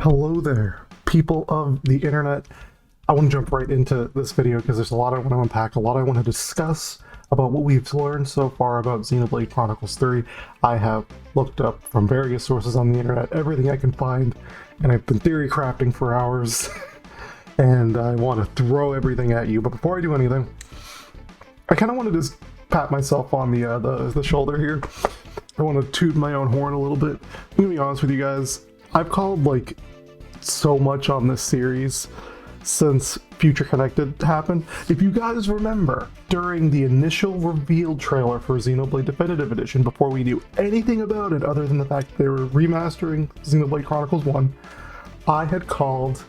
Hello there, people of the internet. I want to jump right into this video because there's a lot I want to unpack, a lot I want to discuss about what we've learned so far about Xenoblade Chronicles 3. I have looked up from various sources on the internet everything I can find, and I've been theory crafting for hours, and I want to throw everything at you. But before I do anything, I kind of want to just pat myself on the shoulder here. I want to toot my own horn a little bit. I'm gonna be honest with you guys. I've called like so much on this series since Future Connected happened. If you guys remember, during the initial reveal trailer for Xenoblade Definitive Edition, before we knew anything about it other than the fact that they were remastering Xenoblade Chronicles 1, I had called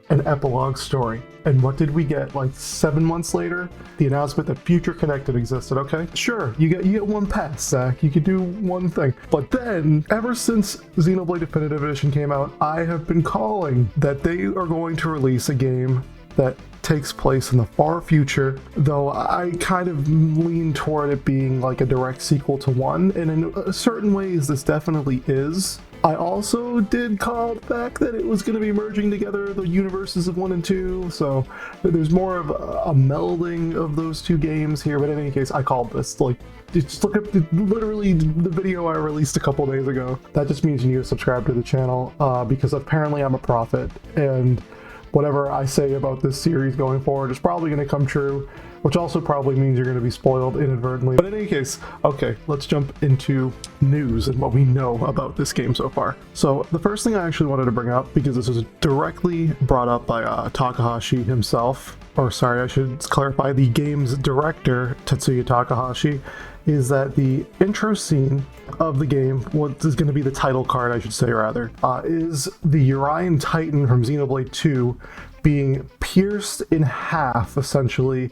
an epilogue story. And what did we get? Like 7 months later, the announcement that Future Connected existed. Okay, sure, you get one pass, Zach. You could do one thing. But then, ever since Xenoblade Definitive Edition came out, I have been calling that they are going to release a game that takes place in the far future, though I kind of lean toward it being like a direct sequel to 1, and in certain ways this definitely is. I also did call the fact that it was going to be merging together the universes of 1 and 2, so there's more of a melding of those two games here, but in any case, I called this. Like, just look up literally the video I released a couple days ago. That just means you need to subscribe to the channel, because apparently I'm a prophet, and whatever I say about this series going forward is probably going to come true, which also probably means you're going to be spoiled inadvertently. But in any case, okay, let's jump into news and what we know about this game so far. So the first thing I actually wanted to bring up, because this was directly brought up by Takahashi himself, or sorry, I should clarify, the game's director, Tetsuya Takahashi, is that the intro scene of the game, what is going to be the title card, I should say rather, is the Reyn Titan from Xenoblade 2 being pierced in half, essentially,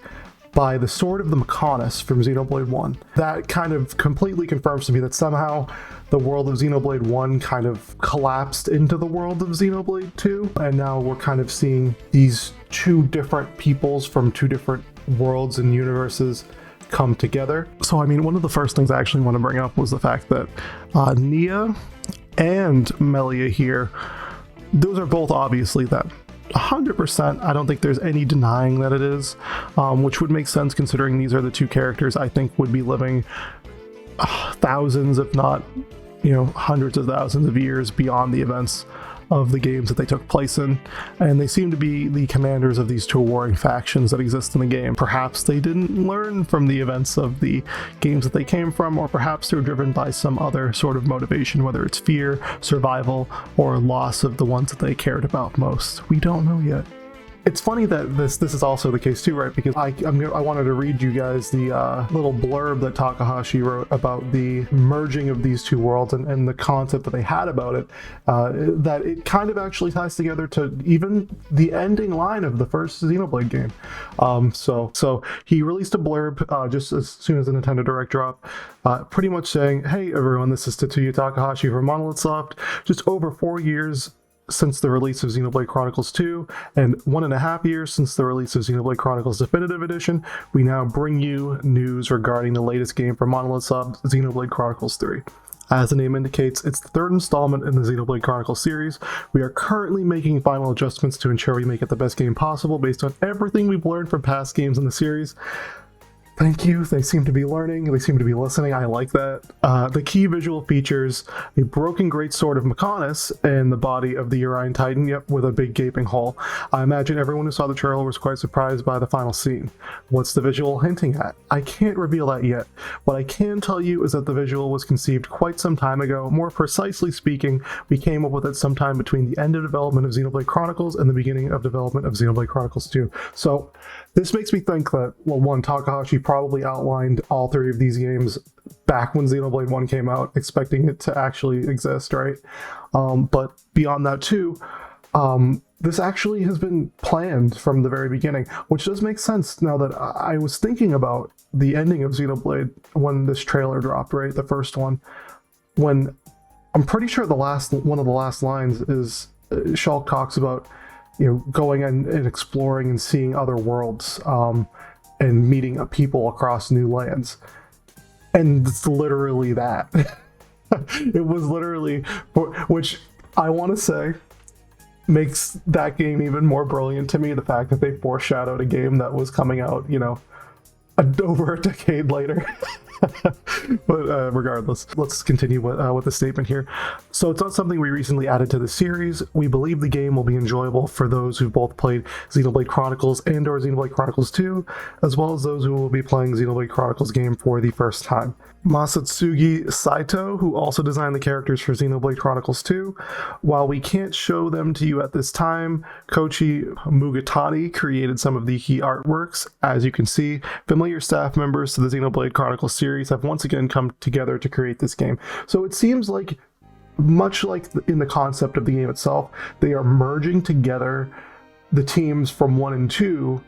by the sword of the Agnus from Xenoblade 1. That kind of completely confirms to me that somehow the world of Xenoblade 1 kind of collapsed into the world of Xenoblade 2, and now we're kind of seeing these two different peoples from two different worlds and universes come together. So I mean, one of the first things I actually want to bring up was the fact that Nia and Melia here, those are both obviously them. 100%, I don't think there's any denying that it is, which would make sense considering these are the two characters I think would be living thousands, if not, hundreds of thousands of years beyond the events of the games that they took place in, and they seem to be the commanders of these two warring factions that exist in the game. Perhaps they didn't learn from the events of the games that they came from, or perhaps they're driven by some other sort of motivation, whether it's fear, survival, or loss of the ones that they cared about most. We don't know yet. It's funny that this is also the case too, right? Because I wanted to read you guys the little blurb that Takahashi wrote about the merging of these two worlds and the concept that they had about it, that it kind of actually ties together to even the ending line of the first Xenoblade game. So he released a blurb just as soon as the Nintendo Direct dropped, pretty much saying, "Hey everyone, this is Tetsuya Takahashi from Monolith Soft. Just over 4 years since the release of Xenoblade Chronicles 2, and 1.5 years since the release of Xenoblade Chronicles Definitive Edition, we now bring you news regarding the latest game from Monolith Soft, Xenoblade Chronicles 3. As the name indicates, it's the third installment in the Xenoblade Chronicles series. We are currently making final adjustments to ensure we make it the best game possible based on everything we've learned from past games in the series." Thank you. They seem to be learning. They seem to be listening. I like that. The key visual features a broken greatsword of Agnus and the body of the Reyn Titan, yep, with a big gaping hole. I imagine everyone who saw the trailer was quite surprised by the final scene. What's the visual hinting at? I can't reveal that yet. What I can tell you is that the visual was conceived quite some time ago. More precisely speaking, we came up with it sometime between the end of development of Xenoblade Chronicles and the beginning of development of Xenoblade Chronicles 2. So this makes me think that, well, one, Takahashi probably outlined all 3 of these games back when Xenoblade 1 came out, expecting it to actually exist, right? But beyond that too, this actually has been planned from the very beginning, which does make sense now that I was thinking about the ending of Xenoblade when this trailer dropped, right? The first one, when I'm pretty sure one of the last lines is Shulk talks about, going and exploring and seeing other worlds, and meeting people across new lands. And it's literally that. It was literally, which I want to say makes that game even more brilliant to me. The fact that they foreshadowed a game that was coming out, you know, over a decade later. But regardless, let's continue with the statement here. So it's not something we recently added to the series. We believe the game will be enjoyable for those who both played Xenoblade Chronicles and or Xenoblade Chronicles 2, as well as those who will be playing Xenoblade Chronicles game for the first time. Masatsugi Saito, who also designed the characters for Xenoblade Chronicles 2. While we can't show them to you at this time, Koichi Mugatani created some of the key artworks. As you can see, familiar staff members to the Xenoblade Chronicles series have once again come together to create this game. So it seems like, much like in the concept of the game itself, they are merging together the teams from 1 and 2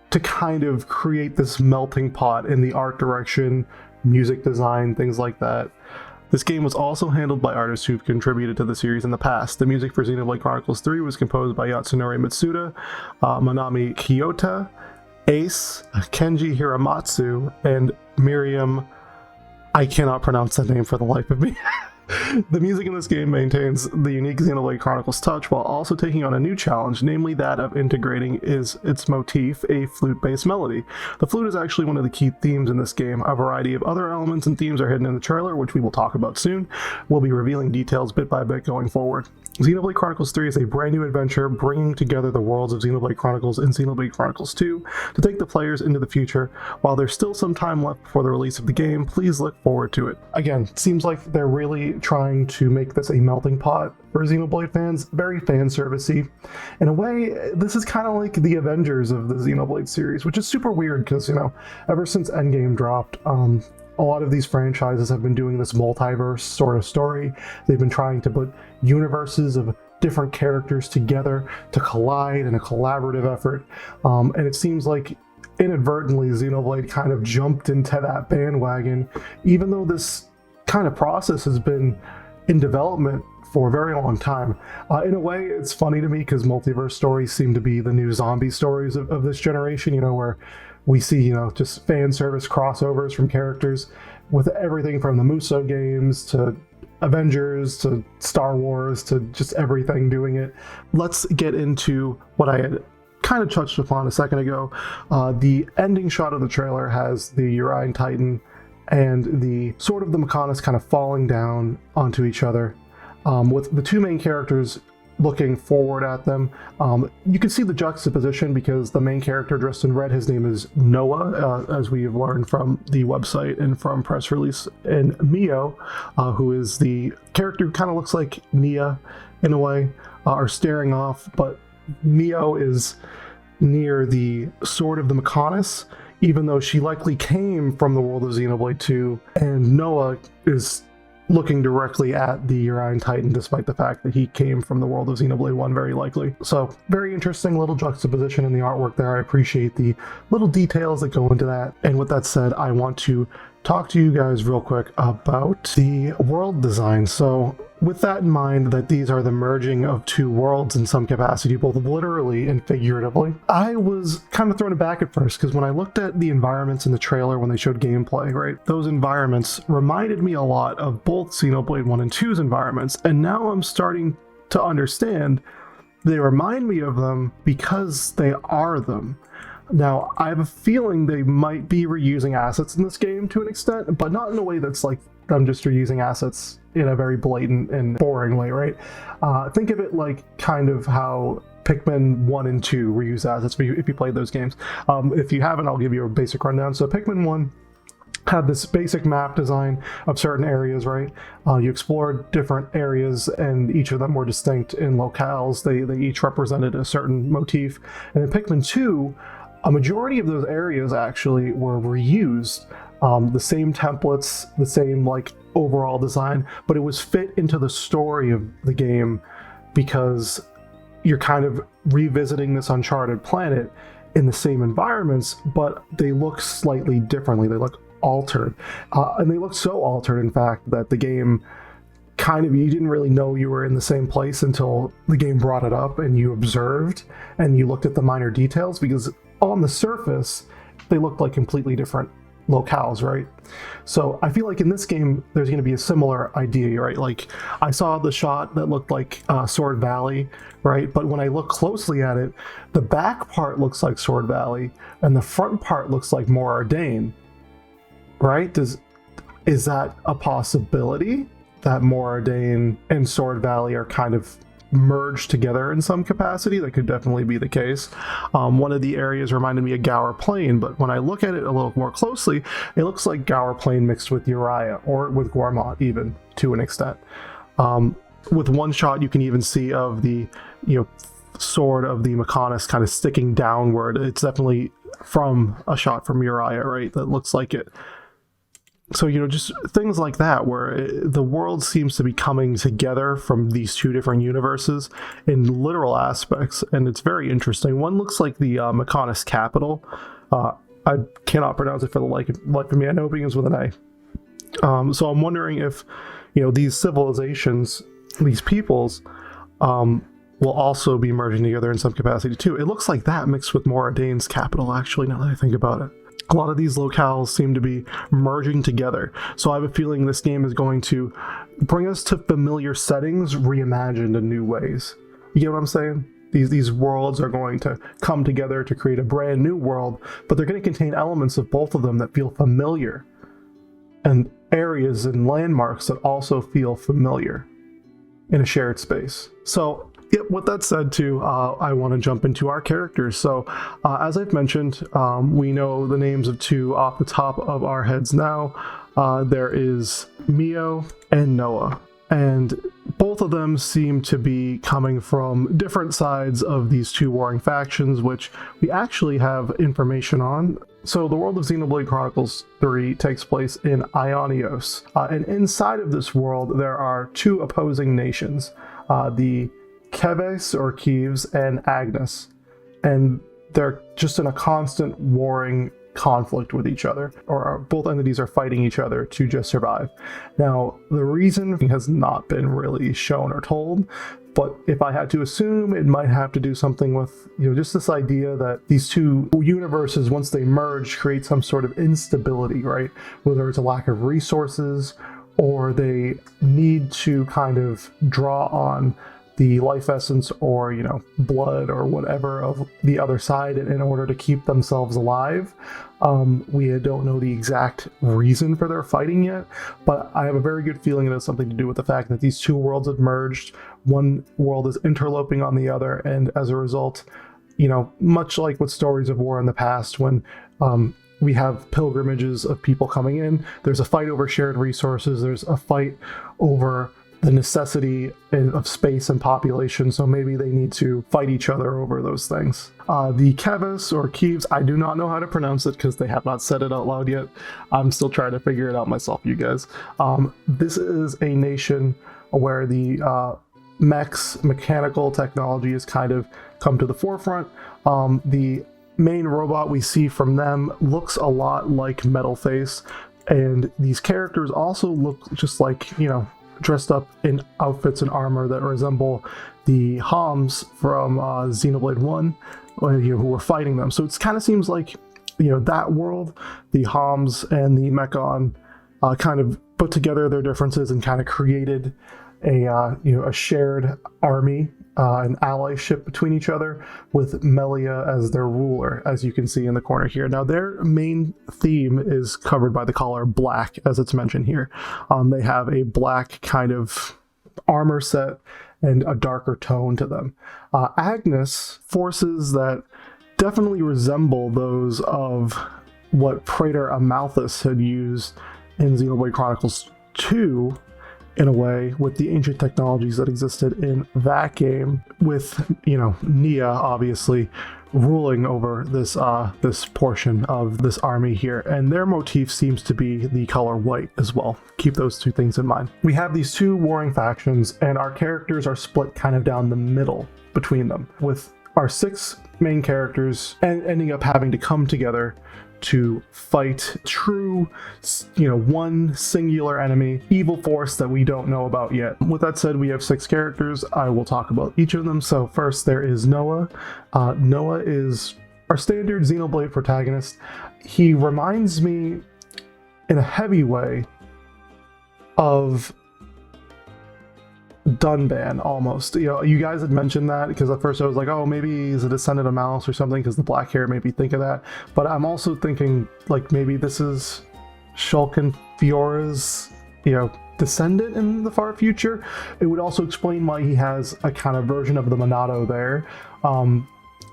to kind of create this melting pot in the art direction, music design, things like that. This game was also handled by artists who've contributed to the series in the past. The music for Xenoblade Chronicles 3 was composed by Yatsunori Mitsuda, Manami Kiyota, Ace, Kenji Hiramatsu, and Miriam. I cannot pronounce that name for the life of me. The music in this game maintains the unique Xenoblade Chronicles touch while also taking on a new challenge, namely that of integrating its motif, a flute-based melody. The flute is actually one of the key themes in this game. A variety of other elements and themes are hidden in the trailer, which we will talk about soon. We'll be revealing details bit by bit going forward. Xenoblade Chronicles 3 is a brand new adventure bringing together the worlds of Xenoblade Chronicles and Xenoblade Chronicles 2 to take the players into the future. While there's still some time left before the release of the game, please look forward to it. Again, seems like they're really trying to make this a melting pot for Xenoblade fans, very fan servicey. In a way, this is kind of like the Avengers of the Xenoblade series, which is super weird because, you know, ever since Endgame dropped, a lot of these franchises have been doing this multiverse sort of story. They've been trying to put universes of different characters together to collide in a collaborative effort. And it seems like inadvertently Xenoblade kind of jumped into that bandwagon, even though this kind of process has been in development for a very long time. In a way, it's funny to me because multiverse stories seem to be the new zombie stories of this generation, you know, where we see, you know, just fan service crossovers from characters with everything from the Muso games to Avengers to Star Wars to just everything doing it. Let's get into what I had kind of touched upon a second ago. The ending shot of the trailer has the Reyn Titan and the sort of the Mechonis kind of falling down onto each other, with the two main characters looking forward at them. You can see the juxtaposition because the main character dressed in red, his name is Noah, as we have learned from the website and from press release, and Mio, who is the character who kind of looks like Nia in a way, are staring off, but Mio is near the sword of the Mechonis, even though she likely came from the world of Xenoblade 2, and Noah is looking directly at the Reyn Titan, despite the fact that he came from the world of Xenoblade 1, very likely. So, very interesting little juxtaposition in the artwork there. I appreciate the little details that go into that. And with that said, I want to talk to you guys real quick about the world design. So, with that in mind, that these are the merging of two worlds in some capacity, both literally and figuratively, I was kind of thrown aback at first, because when I looked at the environments in the trailer when they showed gameplay, right, those environments reminded me a lot of both Xenoblade 1 and 2's environments, and now I'm starting to understand they remind me of them because they are them. Now, I have a feeling they might be reusing assets in this game to an extent, but not in a way that's like them just reusing assets in a very blatant and boring way, right? Think of it like kind of how Pikmin 1 and 2 reuse assets if you played those games. If you haven't, I'll give you a basic rundown. So Pikmin 1 had this basic map design of certain areas, right? You explored different areas and each of them were distinct in locales. They each represented a certain motif. And in Pikmin 2, a majority of those areas actually were reused. The same templates, the same like overall design, but it was fit into the story of the game because you're kind of revisiting this uncharted planet in the same environments, but they look slightly differently. They look altered. And they look so altered, in fact, that the game kind of, you didn't really know you were in the same place until the game brought it up and you observed and you looked at the minor details, because on the surface, they looked like completely different locales, right? So I feel like in this game there's going to be a similar idea, right? Like I saw the shot that looked like Sword Valley, right? But when I look closely at it, the back part looks like Sword Valley and the front part looks like Moradane, right? Is that a possibility that Moradane and Sword Valley are kind of merged together in some capacity? That could definitely be the case. One of the areas reminded me of Gower Plain, but when I look at it a little more closely, it looks like Gower Plain mixed with Uriah, or with Gormott even, to an extent. With one shot you can even see of the sword of the Mechonis kind of sticking downward. It's definitely from a shot from Uriah, right? That looks like it. So, just things like that, where the world seems to be coming together from these two different universes in literal aspects, and it's very interesting. One looks like the Mechonis capital. I cannot pronounce it for the life of me. I know it begins with an A. So I'm wondering if, these civilizations, these peoples, will also be merging together in some capacity too. It looks like that mixed with Moradane's capital, actually, now that I think about it. A lot of these locales seem to be merging together. So I have a feeling this game is going to bring us to familiar settings reimagined in new ways. You get what I'm saying? These worlds are going to come together to create a brand new world, but they're going to contain elements of both of them that feel familiar, and areas and landmarks that also feel familiar in a shared space. So with that said too, I want to jump into our characters. So as I've mentioned, we know the names of two off the top of our heads now. There is Mio and Noah, and both of them seem to be coming from different sides of these two warring factions, which we actually have information on. So the world of Xenoblade Chronicles 3 takes place in Ionios, and inside of this world there are two opposing nations, the Keves or Keves and Agnus, and they're just in a constant warring conflict with each other, or both entities are fighting each other to just survive. Now, the reason has not been really shown or told, but if I had to assume, it might have to do something with, just this idea that these two universes, once they merge, create some sort of instability, right? Whether it's a lack of resources, or they need to kind of draw on the life essence or blood or whatever of the other side in order to keep themselves alive. We don't know the exact reason for their fighting yet, but I have a very good feeling it has something to do with the fact that these two worlds have merged. One world is interloping on the other, and as a result, much like with stories of war in the past, when we have pilgrimages of people coming in, there's a fight over shared resources, there's a fight over the necessity of space and population, so maybe they need to fight each other over those things. The Keves or Keves, I do not know how to pronounce it because they have not said it out loud yet. I'm still trying to figure it out myself, you guys. This is a nation where the mechanical technology has kind of come to the forefront. The main robot we see from them looks a lot like Metalface, and these characters also look just like, dressed up in outfits and armor that resemble the Homs from Xenoblade 1, who were fighting them. So it kind of seems like, that world, the Homs and the Mechon kind of put together their differences and kind of created a shared army, an allyship between each other, with Melia as their ruler, as you can see in the corner here. Now, their main theme is covered by the color black, as it's mentioned here. They have a black kind of armor set and a darker tone to them. Agnus forces that definitely resemble those of what Praetor Amalthus had used in Xenoblade Chronicles 2, in a way, with the ancient technologies that existed in that game, with Nia obviously ruling over this this portion of this army here, and their motif seems to be the color white as well. Keep those two things in mind. We have these two warring factions, and our characters are split kind of down the middle between them, with our 6 main characters and ending up having to come together to fight true, one singular enemy, evil force that we don't know about yet. With that said, we have 6 characters. I will talk about each of them. So first there is Noah. Noah is our standard Xenoblade protagonist. He reminds me in a heavy way of Dunban almost. You know, you guys had mentioned that, because at first I was like, oh, maybe he's a descendant of Mouse or something, because the black hair made me think of that. But I'm also thinking, like, maybe this is Shulk and Fiora's, you know, descendant in the far future. It would also explain why he has a kind of version of the Monado there.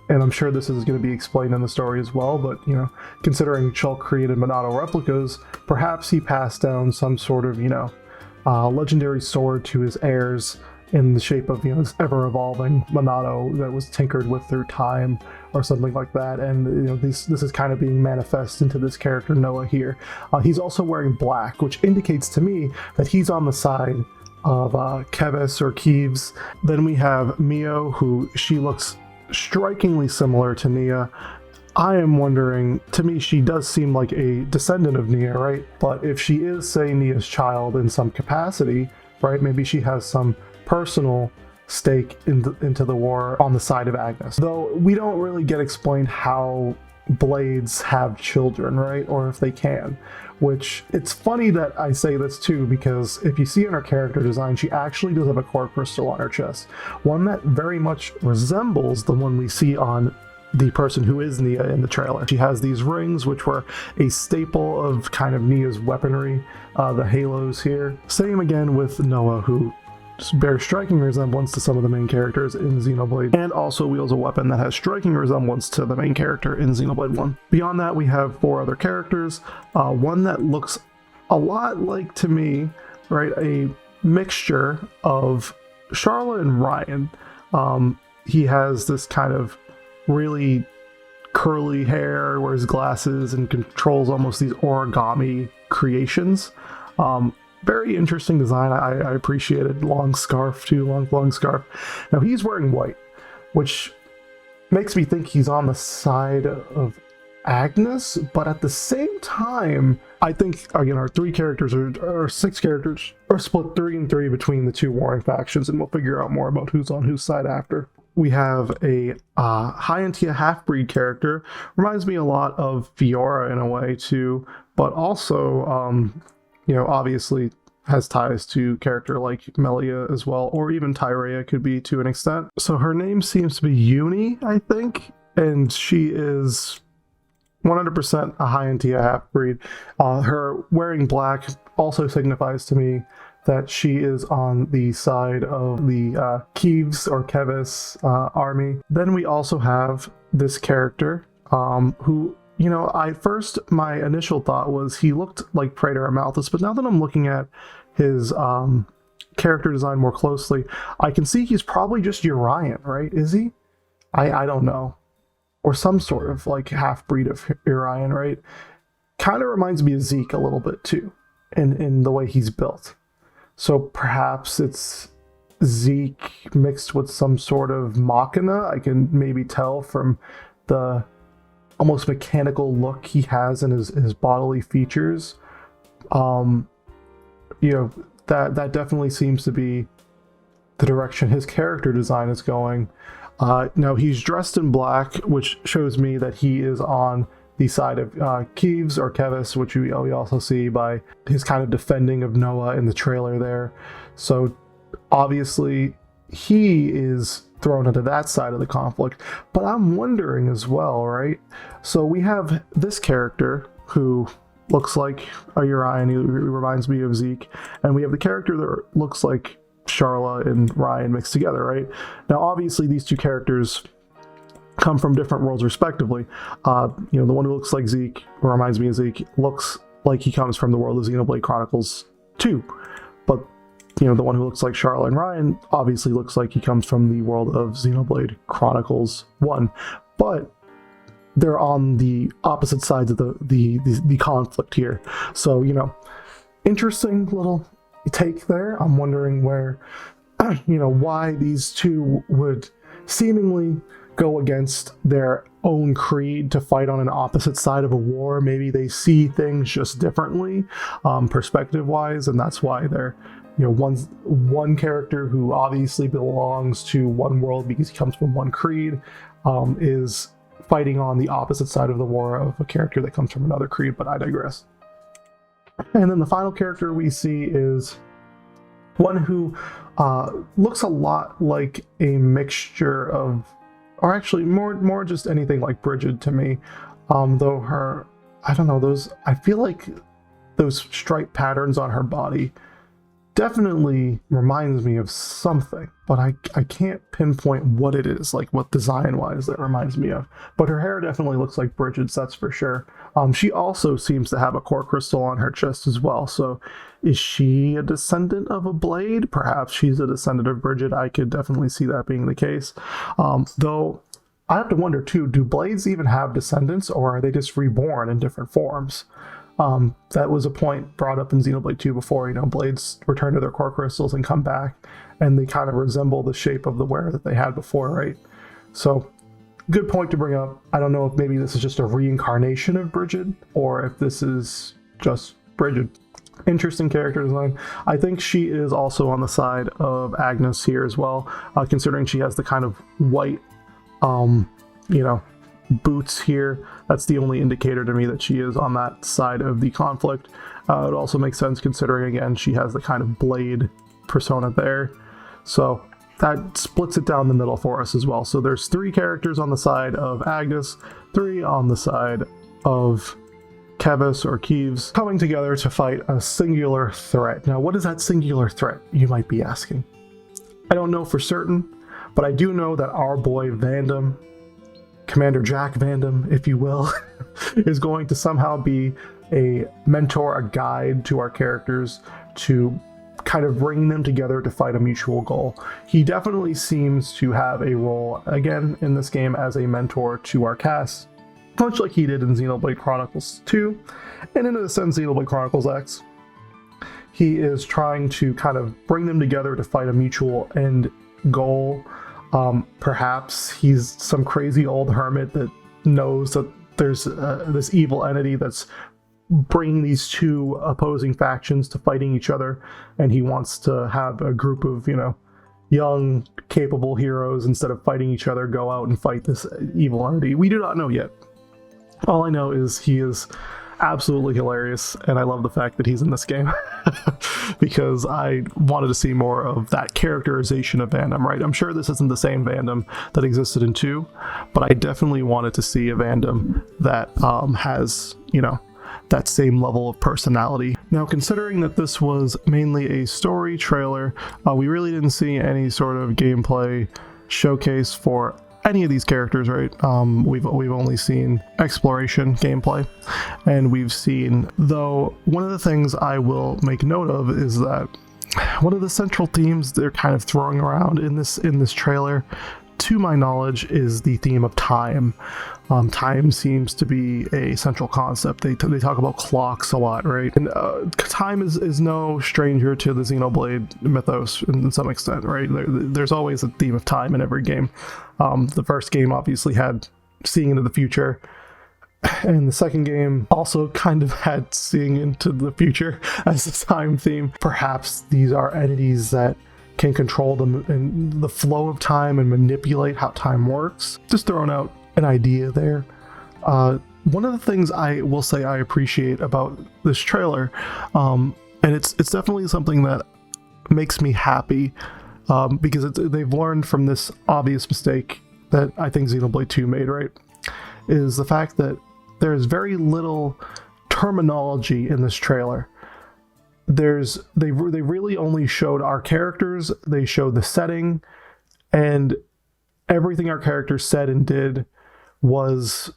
And I'm sure this is going to be explained in the story as well, but, you know, considering Shulk created Monado replicas, perhaps he passed down some sort of, you know, legendary sword to his heirs in the shape of, you know, this ever-evolving Monado that was tinkered with through time or something like that. And, you know, this is kind of being manifest into this character Noah here. He's also wearing black, which indicates to me that he's on the side of Keves or Keves. Then we have Mio, who she looks strikingly similar to Nia. I am wondering, to me she does seem like a descendant of Nia, right? But if she is, say, Nia's child in some capacity, right, maybe she has some personal stake into the war on the side of Agnus. Though we don't really get explained how blades have children, right? Or if they can. Which, it's funny that I say this too, because if you see in her character design, she actually does have a core crystal on her chest. One that very much resembles the one we see on the person who is Nia in the trailer. She has these rings, which were a staple of kind of Nia's weaponry, the halos here. Same again with Noah, who bears striking resemblance to some of the main characters in Xenoblade, and also wields a weapon that has striking resemblance to the main character in Xenoblade 1. Beyond that, we have 4 other characters. One that looks a lot like, to me, right, a mixture of Sharla and Reyn. He has this kind of really curly hair, wears glasses, and controls almost these origami creations. Very interesting design. I appreciate it. Long scarf too, long scarf. Now he's wearing white, which makes me think he's on the side of Agnus, but at the same time, I think, again, our 3 characters, or 6 characters, are split 3 and 3 between the 2 warring factions, and we'll figure out more about who's on whose side after. We have a high-Antia half-breed character. Reminds me a lot of Fiora in a way too, but also, you know, obviously has ties to character like Melia as well, or even Tyrea could be to an extent. So her name seems to be Eunie, I think, and she is 100% a high-Antia half-breed. Her wearing black also signifies to me that she is on the side of the Keves or Keves army. Then we also have this character who, you know, my initial thought was he looked like Praetor Amalthus, but now that I'm looking at his character design more closely, I can see he's probably just Urian, right? Is he? I don't know. Or some sort of like half-breed of Urian, right? Kind of reminds me of Zeke a little bit too, in the way he's built. So perhaps it's Zeke mixed with some sort of machina. I can maybe tell from the almost mechanical look he has in his bodily features. You know, that definitely seems to be the direction his character design is going. Now he's dressed in black, which shows me that he is on the side of Keves or Keves, which we also see by his kind of defending of Noah in the trailer there. So obviously he is thrown into that side of the conflict. But I'm wondering as well, right? So we have this character who looks like a Urian, he reminds me of Zeke, and we have the character that looks like Sharla and Reyn mixed together, right? Now obviously these 2 characters come from different worlds respectively. You know, the one who looks like Zeke, or reminds me of Zeke, looks like he comes from the world of Xenoblade Chronicles 2. But, you know, the one who looks like Sharla and Reyn obviously looks like he comes from the world of Xenoblade Chronicles 1. But they're on the opposite sides of the conflict here. So, you know, interesting little take there. I'm wondering where, you know, why these 2 would seemingly go against their own creed to fight on an opposite side of a war. Maybe they see things just differently, perspective-wise, and that's why they're, you know, one character who obviously belongs to one world because he comes from one creed, is fighting on the opposite side of the war of a character that comes from another creed, but I digress. And then the final character we see is one who looks a lot like a mixture of, or actually more just anything like Brighid to me. Though her, I don't know, I feel like those stripe patterns on her body definitely reminds me of something, but I can't pinpoint what it is, like what design-wise that reminds me of. But her hair definitely looks like Brighid's, that's for sure. She also seems to have a core crystal on her chest as well, so is she a descendant of a blade? Perhaps she's a descendant of Brighid. I could definitely see that being the case. Though I have to wonder too, do blades even have descendants, or are they just reborn in different forms? That was a point brought up in Xenoblade 2 before, you know, blades return to their core crystals and come back, and they kind of resemble the shape of the wear that they had before, right? So, good point to bring up. I don't know if maybe this is just a reincarnation of Brighid, or if this is just Brighid. Interesting character design. I think she is also on the side of Agnus here as well, considering she has the kind of white, you know, boots here. That's the only indicator to me that she is on that side of the conflict. It also makes sense considering, again, she has the kind of blade persona there. So that splits it down the middle for us as well. So there's 3 characters on the side of Agnus, 3 on the side of Keves or Keves, coming together to fight a singular threat. Now, what is that singular threat, you might be asking? I don't know for certain, but I do know that our boy Vandam, Commander Jack Vandam, if you will, is going to somehow be a mentor, a guide to our characters to kind of bring them together to fight a mutual goal. He definitely seems to have a role, again, in this game as a mentor to our cast, much like he did in Xenoblade Chronicles 2, and in a sense, Xenoblade Chronicles X. He is trying to kind of bring them together to fight a mutual end goal. Perhaps he's some crazy old hermit that knows that there's this evil entity that's bringing these 2 opposing factions to fighting each other, and he wants to have a group of, you know, young, capable heroes, instead of fighting each other, go out and fight this evil entity. We do not know yet. All I know is he is absolutely hilarious, and I love the fact that he's in this game because I wanted to see more of that characterization of Vandam, right? I'm sure this isn't the same Vandam that existed in 2, but I definitely wanted to see a Vandam that has, you know, that same level of personality. Now, considering that this was mainly a story trailer, we really didn't see any sort of gameplay showcase for any of these characters, right? We've only seen exploration gameplay, and we've seen, though, one of the things I will make note of is that one of the central themes they're kind of throwing around in this trailer, to my knowledge, is the theme of time. Time seems to be a central concept. They talk about clocks a lot, right? And time is no stranger to the Xenoblade mythos in some extent, right? There's always a theme of time in every game. The first game obviously had seeing into the future, and the second game also kind of had seeing into the future as the time theme. Perhaps these are entities that can control the flow of time and manipulate how time works. Just throwing out an idea there. One of the things I will say I appreciate about this trailer, and it's definitely something that makes me happy, because they've learned from this obvious mistake that I think Xenoblade 2 made, right? Is the fact that there's very little terminology in this trailer. They really only showed our characters, they showed the setting, and everything our characters said and did was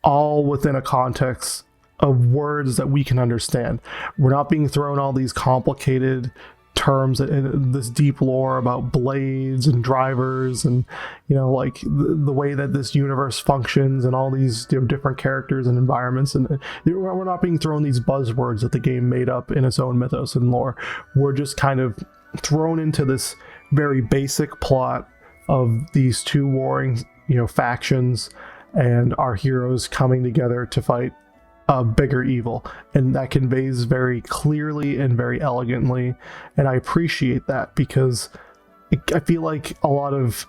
all within a context of words that we can understand. We're not being thrown all these complicated terms and this deep lore about blades and drivers and, you know, like the way that this universe functions and all these, you know, different characters and environments, and we're not being thrown these buzzwords that the game made up in its own mythos and lore. We're just kind of thrown into this very basic plot of these 2 warring, you know, factions, and our heroes coming together to fight a bigger evil, and that conveys very clearly and very elegantly, and I appreciate that, because I feel like a lot of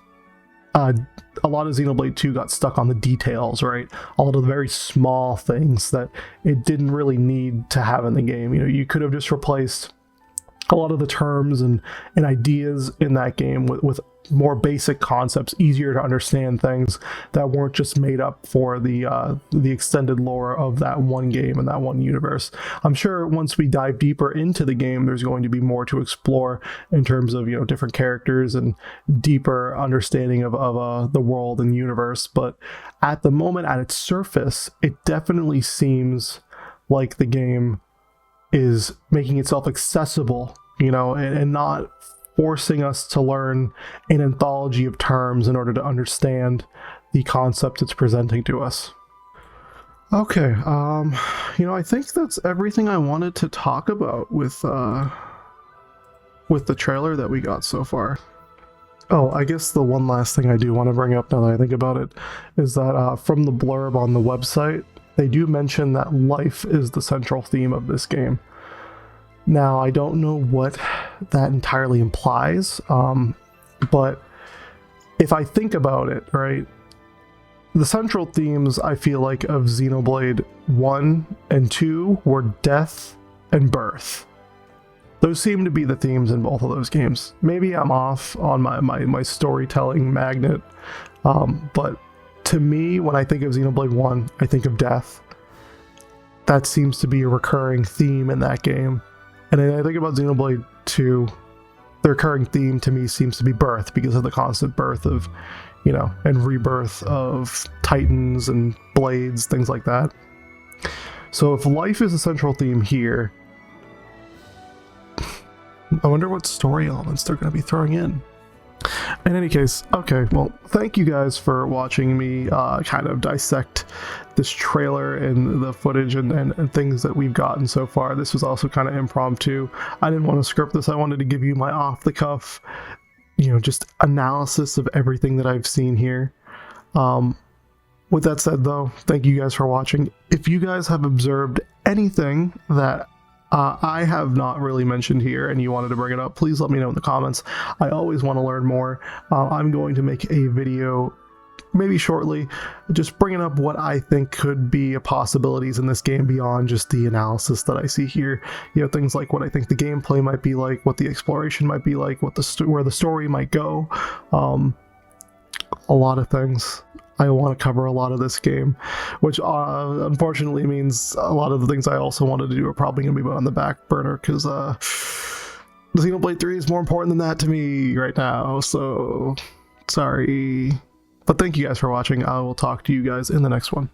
a lot of Xenoblade 2 got stuck on the details, right? All of the very small things that it didn't really need to have in the game. You know, you could have just replaced a lot of the terms and ideas in that game with more basic concepts, easier to understand things that weren't just made up for the extended lore of that one game and that one universe. I'm sure once we dive deeper into the game, there's going to be more to explore in terms of, you know, different characters and deeper understanding of the world and universe. But at the moment, at its surface, it definitely seems like the game is making itself accessible, you know, and not forcing us to learn an anthology of terms in order to understand the concept it's presenting to us. Okay, you know, I think that's everything I wanted to talk about with the trailer that we got so far. Oh, I guess the one last thing I do want to bring up now that I think about it is that from the blurb on the website, they do mention that life is the central theme of this game. Now, I don't know what that entirely implies, but if I think about it, right, the central themes, I feel like, of Xenoblade 1 and 2 were death and birth. Those seem to be the themes in both of those games. Maybe I'm off on my storytelling magnet, but to me, when I think of Xenoblade 1, I think of death. That seems to be a recurring theme in that game. And then I think about Xenoblade 2, the recurring theme to me seems to be birth, because of the constant birth of, you know, and rebirth of titans and blades, things like that. So if life is a central theme here, I wonder what story elements they're going to be throwing in. In any case, okay, well, thank you guys for watching me kind of dissect this trailer and the footage and things that we've gotten so far. This was also kind of impromptu. I didn't want to script this. I wanted to give you my off-the-cuff, you know, just analysis of everything that I've seen here. With that said, though, thank you guys for watching. If you guys have observed anything that I have not really mentioned here and you wanted to bring it up, please let me know in the comments. I always want to learn more. I'm going to make a video maybe shortly, just bringing up what I think could be possibilities in this game beyond just the analysis that I see here. You know, things like what I think the gameplay might be like, what the exploration might be like, what where the story might go. A lot of things. I want to cover a lot of this game, which unfortunately means a lot of the things I also wanted to do are probably going to be on the back burner, because Xenoblade 3 is more important than that to me right now, so sorry. But thank you guys for watching. I will talk to you guys in the next one.